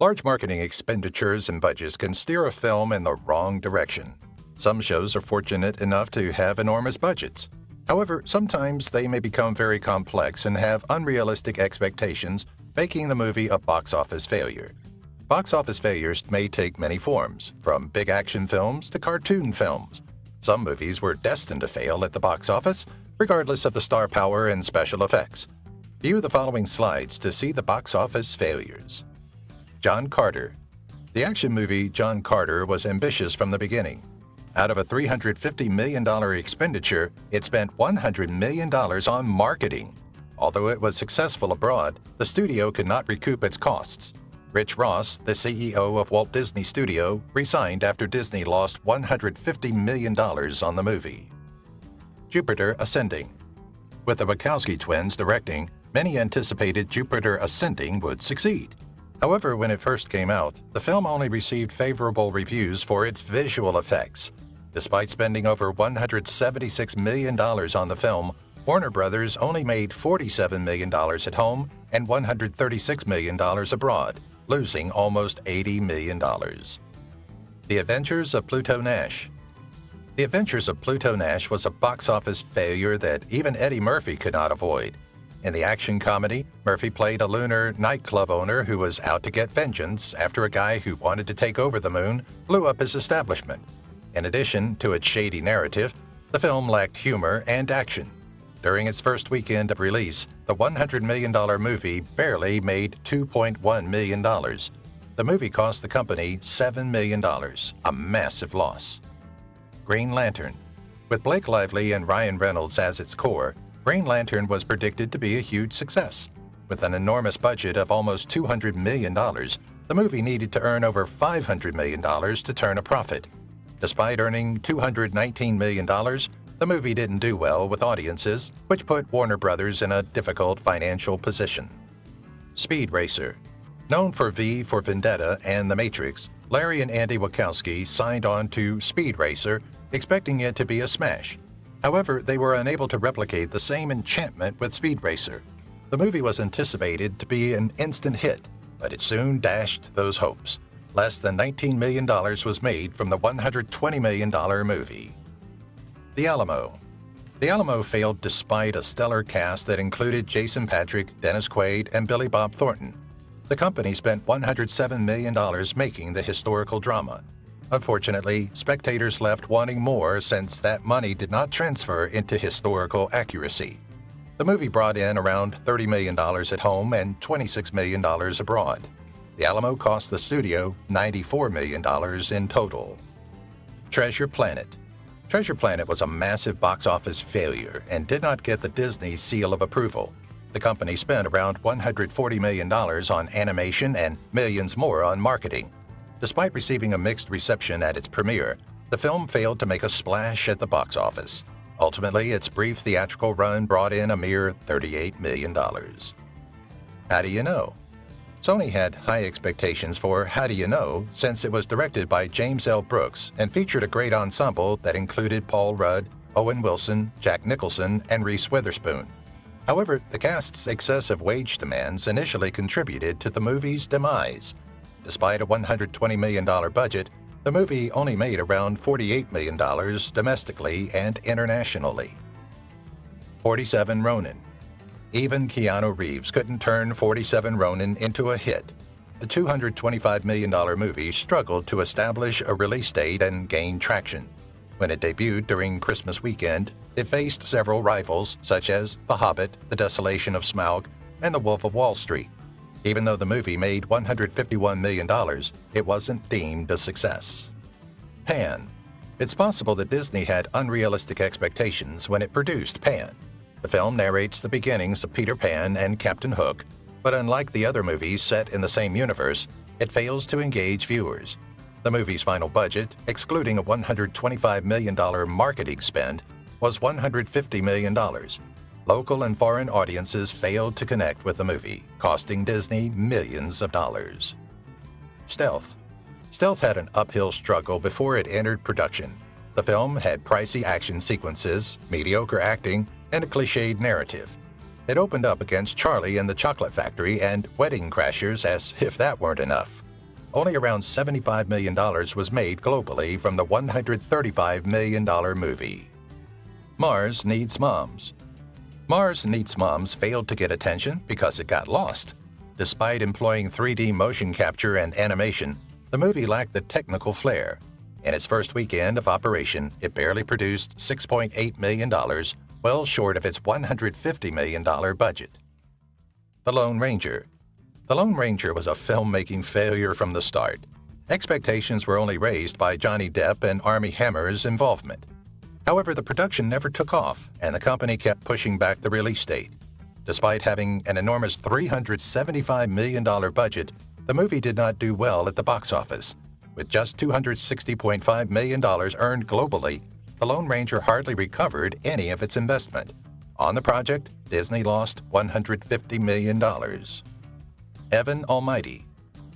Large marketing expenditures and budgets can steer a film in the wrong direction. Some shows are fortunate enough to have enormous budgets. However, sometimes they may become very complex and have unrealistic expectations, making the movie a box office failure. Box office failures may take many forms, from big action films to cartoon films. Some movies were destined to fail at the box office, regardless of the star power and special effects. View the following slides to see the box office failures. John Carter. The action movie John Carter was ambitious from the beginning. Out of a $350 million expenditure, it spent $100 million on marketing. Although it was successful abroad, the studio could not recoup its costs. Rich Ross, the CEO of Walt Disney Studio, resigned after Disney lost $150 million on the movie. Jupiter Ascending. With the Wachowski twins directing, many anticipated Jupiter Ascending would succeed. However, when it first came out, the film only received favorable reviews for its visual effects. Despite spending over $176 million on the film, Warner Brothers only made $47 million at home and $136 million abroad, losing almost $80 million. The Adventures of Pluto Nash. The Adventures of Pluto Nash was a box office failure that even Eddie Murphy could not avoid. In the action comedy, Murphy played a lunar nightclub owner who was out to get vengeance after a guy who wanted to take over the moon blew up his establishment. In addition to its shady narrative, the film lacked humor and action. During its first weekend of release, the $100 million movie barely made $2.1 million. The movie cost the company $7 million, a massive loss. Green Lantern. With Blake Lively and Ryan Reynolds as its core, Green Lantern was predicted to be a huge success. With an enormous budget of almost $200 million, the movie needed to earn over $500 million to turn a profit. Despite earning $219 million, the movie didn't do well with audiences, which put Warner Brothers in a difficult financial position. Speed Racer. Known for V for Vendetta and The Matrix, Larry and Andy Wachowski signed on to Speed Racer, expecting it to be a smash. However, they were unable to replicate the same enchantment with Speed Racer. The movie was anticipated to be an instant hit, but it soon dashed those hopes. Less than $19 million was made from the $120 million movie. The Alamo. The Alamo failed despite a stellar cast that included Jason Patric, Dennis Quaid, and Billy Bob Thornton. The company spent $107 million making the historical drama. Unfortunately, spectators left wanting more since that money did not transfer into historical accuracy. The movie brought in around $30 million at home and $26 million abroad. The Alamo cost the studio $94 million in total. Treasure Planet. Treasure Planet was a massive box office failure and did not get the Disney seal of approval. The company spent around $140 million on animation and millions more on marketing. Despite receiving a mixed reception at its premiere, the film failed to make a splash at the box office. Ultimately, its brief theatrical run brought in a mere $38 million. How Do You Know? Sony had high expectations for How Do You Know since it was directed by James L. Brooks and featured a great ensemble that included Paul Rudd, Owen Wilson, Jack Nicholson, and Reese Witherspoon. However, the cast's excessive wage demands initially contributed to the movie's demise. Despite a $120 million budget, the movie only made around $48 million domestically and internationally. 47 Ronin. Even Keanu Reeves couldn't turn 47 Ronin into a hit. The $225 million movie struggled to establish a release date and gain traction. When it debuted during Christmas weekend, it faced several rivals such as The Hobbit, The Desolation of Smaug, and The Wolf of Wall Street. Even though the movie made $151 million, it wasn't deemed a success. Pan. It's possible that Disney had unrealistic expectations when it produced Pan. The film narrates the beginnings of Peter Pan and Captain Hook, but unlike the other movies set in the same universe, it fails to engage viewers. The movie's final budget, excluding a $125 million marketing spend, was $150 million. Local and foreign audiences failed to connect with the movie, costing Disney millions of dollars. Stealth. Stealth had an uphill struggle before it entered production. The film had pricey action sequences, mediocre acting, and a cliched narrative. It opened up against Charlie and the Chocolate Factory and Wedding Crashers as if that weren't enough. only around $75 million was made globally from the $135 million movie. Mars Needs Moms. Mars Needs Moms failed to get attention because it got lost. Despite employing 3D motion capture and animation, the movie lacked the technical flair. In its first weekend of operation, it barely produced $6.8 million, well short of its $150 million budget. The Lone Ranger. The Lone Ranger was a filmmaking failure from the start. Expectations were only raised by Johnny Depp and Armie Hammer's involvement. However, the production never took off, and the company kept pushing back the release date. Despite having an enormous $375 million budget, the movie did not do well at the box office. With just $260.5 million earned globally, The Lone Ranger hardly recovered any of its investment. On the project, Disney lost $150 million. Evan Almighty.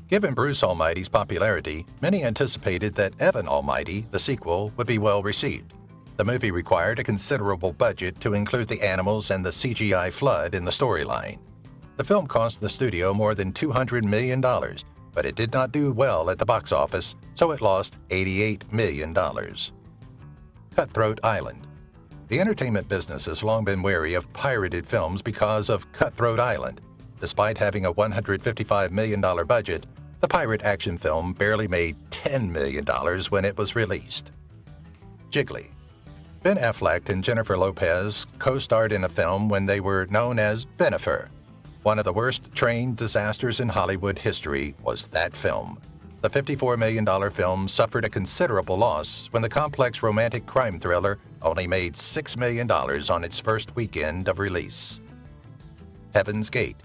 Given Bruce Almighty's popularity, many anticipated that Evan Almighty, the sequel, would be well received. The movie required a considerable budget to include the animals and the CGI flood in the storyline. The film cost the studio more than $200 million, but it did not do well at the box office, so it lost $88 million. Cutthroat Island. The entertainment business has long been wary of pirated films because of Cutthroat Island. Despite having a $155 million budget, the pirate action film barely made $10 million when it was released. Jiggly. Ben Affleck and Jennifer Lopez co-starred in a film when they were known as Bennifer. One of the worst train disasters in Hollywood history was that film. The $54 million film suffered a considerable loss when the complex romantic crime thriller only made $6 million on its first weekend of release. Heaven's Gate.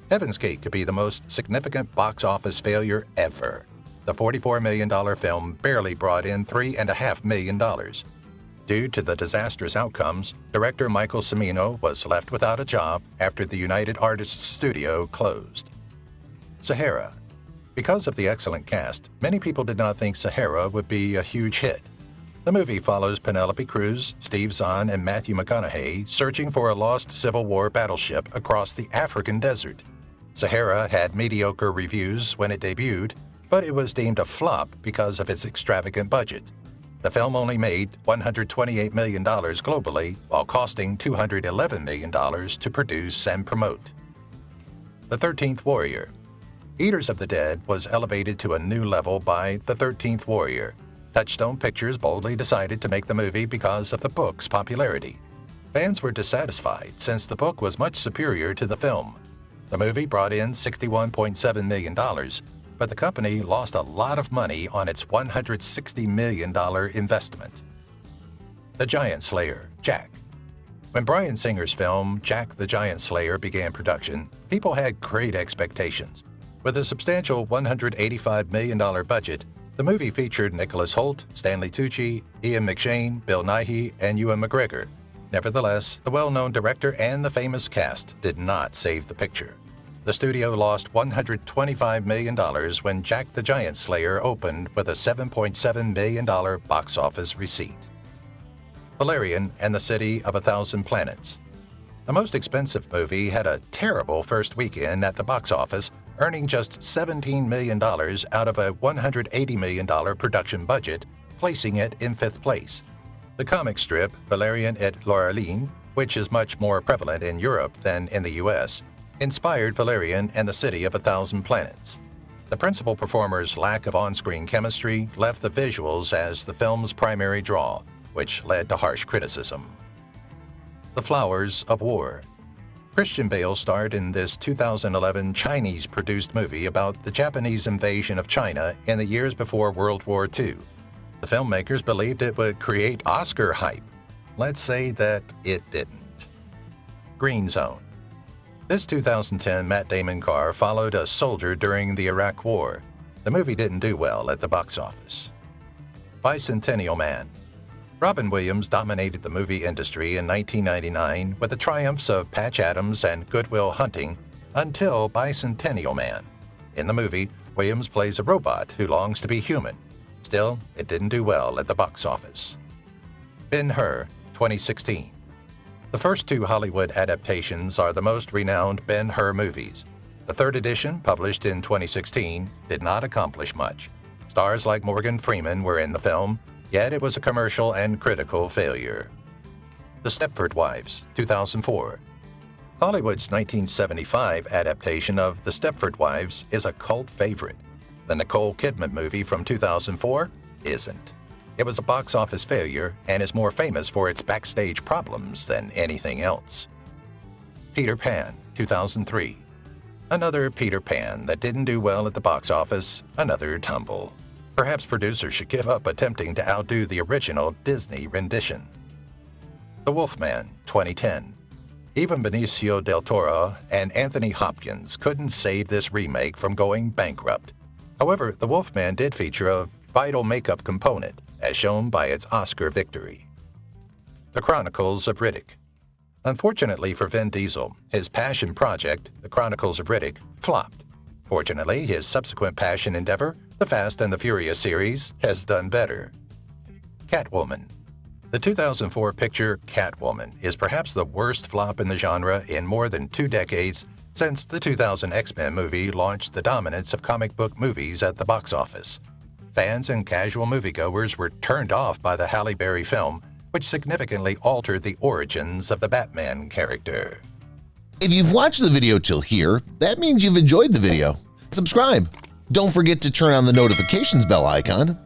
Heaven's Gate could be the most significant box office failure ever. The $44 million film barely brought in $3.5 million. Due to the disastrous outcomes, director Michael Cimino was left without a job after the United Artists Studio closed. Sahara. Because of the excellent cast, many people did not think Sahara would be a huge hit. The movie follows Penelope Cruz, Steve Zahn, and Matthew McConaughey searching for a lost Civil War battleship across the African desert. Sahara had mediocre reviews when it debuted, but it was deemed a flop because of its extravagant budget. The film only made $128 million globally, while costing $211 million to produce and promote. The 13th Warrior. Eaters of the Dead was elevated to a new level by The 13th Warrior. Touchstone Pictures boldly decided to make the movie because of the book's popularity. Fans were dissatisfied since the book was much superior to the film. The movie brought in $61.7 million, but the company lost a lot of money on its $160 million investment. The Giant Slayer, Jack. When Bryan Singer's film Jack the Giant Slayer began production, people had great expectations. With a substantial $185 million budget, the movie featured Nicholas Hoult, Stanley Tucci, Ian McShane, Bill Nighy, and Ewan McGregor. Nevertheless, the well-known director and the famous cast did not save the picture. The studio lost $125 million when Jack the Giant Slayer opened with a $7.7 million box office receipt. Valerian and the City of a Thousand Planets. The most expensive movie had a terrible first weekend at the box office, earning just $17 million out of a $180 million production budget, placing it in fifth place. The comic strip Valerian et Laureline, which is much more prevalent in Europe than in the US, inspired Valerian and the City of a Thousand Planets. The principal performer's lack of on-screen chemistry left the visuals as the film's primary draw, which led to harsh criticism. The Flowers of War. Christian Bale starred in this 2011 Chinese-produced movie about the Japanese invasion of China in the years before World War II. The filmmakers believed it would create Oscar hype. Let's say that it didn't. Green Zone. This 2010 Matt Damon car followed a soldier during the Iraq War. The movie didn't do well at the box office. Bicentennial Man. Robin Williams dominated the movie industry in 1999 with the triumphs of Patch Adams and Good Will Hunting until Bicentennial Man. In the movie, Williams plays a robot who longs to be human. Still, it didn't do well at the box office. Ben-Hur, 2016. The first two Hollywood adaptations are the most renowned Ben-Hur movies. The third edition, published in 2016, did not accomplish much. Stars like Morgan Freeman were in the film, yet it was a commercial and critical failure. The Stepford Wives, 2004. Hollywood's 1975 adaptation of The Stepford Wives is a cult favorite. The Nicole Kidman movie from 2004 isn't. It was a box office failure and is more famous for its backstage problems than anything else. Peter Pan, 2003. Another Peter Pan that didn't do well at the box office, another tumble. Perhaps producers should give up attempting to outdo the original Disney rendition. The Wolfman, 2010. Even Benicio del Toro and Anthony Hopkins couldn't save this remake from going bankrupt. However, The Wolfman did feature a vital makeup component, as shown by its Oscar victory. The Chronicles of Riddick. Unfortunately for Vin Diesel, his passion project, The Chronicles of Riddick, flopped. Fortunately, his subsequent passion endeavor, the Fast and the Furious series, has done better. Catwoman. The 2004 picture Catwoman is perhaps the worst flop in the genre in more than 2 decades since the 2000 X-Men movie launched the dominance of comic book movies at the box office. Fans and casual moviegoers were turned off by the Halle Berry film, which significantly altered the origins of the Batman character. If you've watched the video till here, that means you've enjoyed the video. Subscribe. Don't forget to turn on the notifications bell icon